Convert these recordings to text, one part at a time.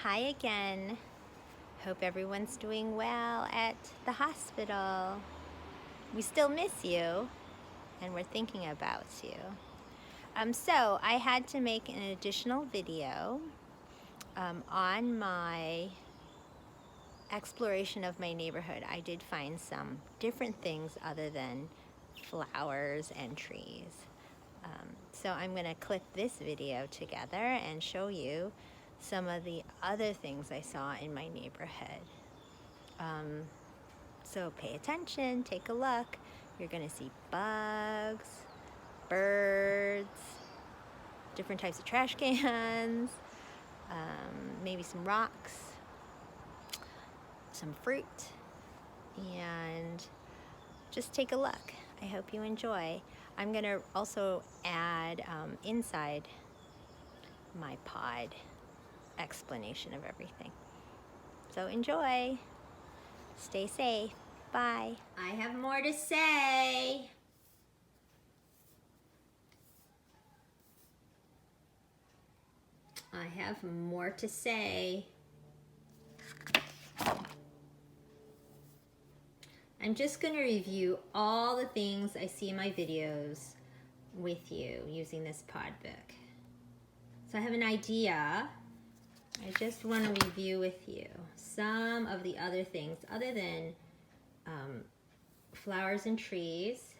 Hi again. Hope everyone's doing well at the hospital. We still miss you and we're thinking about you. So I had to make an additional video on my exploration of my neighborhood. I did find some different things other than flowers and trees. So I'm going to clip this video together and show you some of the other things I saw in my neighborhood. So pay attention, take a look. You're going to see bugs, birds, different types of trash cans, maybe some rocks, some fruit, and just take a look. I hope you enjoy. I'm going to also add inside my pod explanation of everything. So enjoy. Stay safe. Bye. I have more to say. I have more to say. I'm just going to review all the things I see in my videos with you using this pod book. So I have an idea. I just want to review with you some of the other things other than flowers and trees.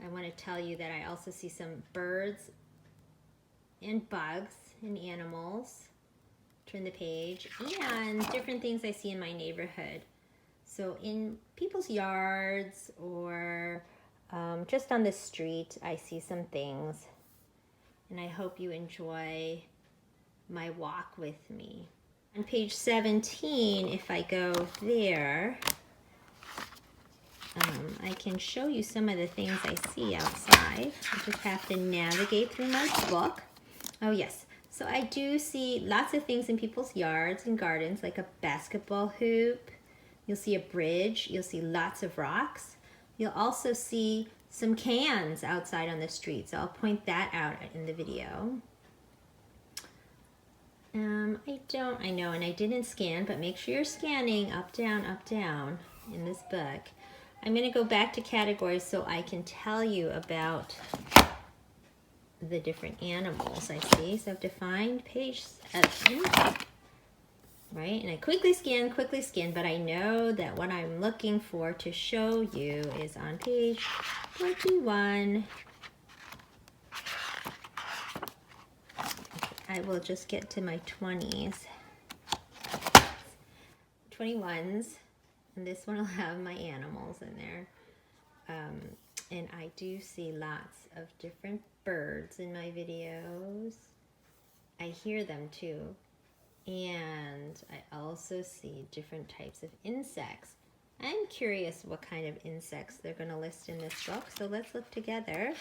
I want to tell you that I also see some birds and bugs and animals. Turn the page. And different things I see in my neighborhood. So in people's yards or just on the street, I see some things. And I hope you enjoy my walk with me. On page 17, if I go there, I can show you some of the things I see outside. I just have to navigate through my book. Oh yes, so I do see lots of things in people's yards and gardens, like a basketball hoop. You'll see a bridge. You'll see lots of rocks. You'll also see some cans outside on the street, so I'll point that out in the video. I know, and I didn't scan, but make sure you're scanning up, down in this book. I'm going to go back to categories so I can tell you about the different animals I see. So I have to find page 7, right? And I quickly scan, but I know that what I'm looking for to show you is on page 21. I will just get to my 20s. 21s. And this one will have my animals in there. And I do see lots of different birds in my videos. I hear them too. And I also see different types of insects. I'm curious what kind of insects they're going to list in this book. So let's look together.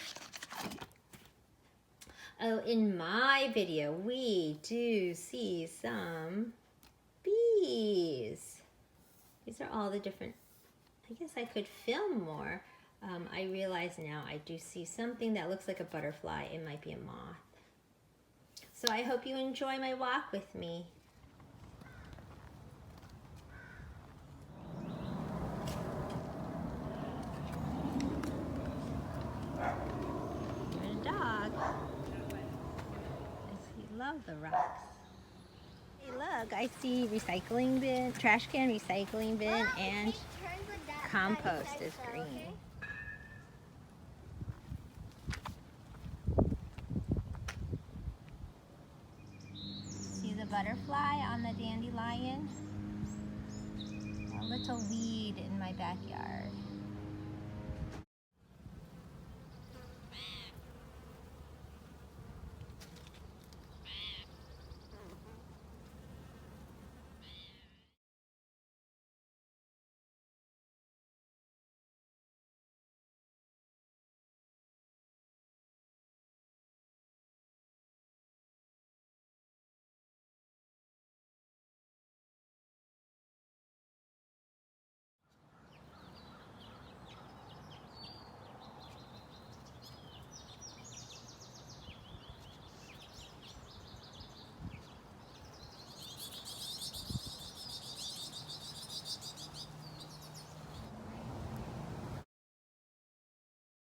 Oh, in my video, we do see some bees. These are all the different, I guess I could film more. I realize now I do see something that looks like a butterfly. It might be a moth. So I hope you enjoy my walk with me. There's a dog. I love the rocks. Hey, look, I see recycling bin, trash can, recycling bin, and compost is green. See the butterfly on the dandelion? A little weed in my backyard.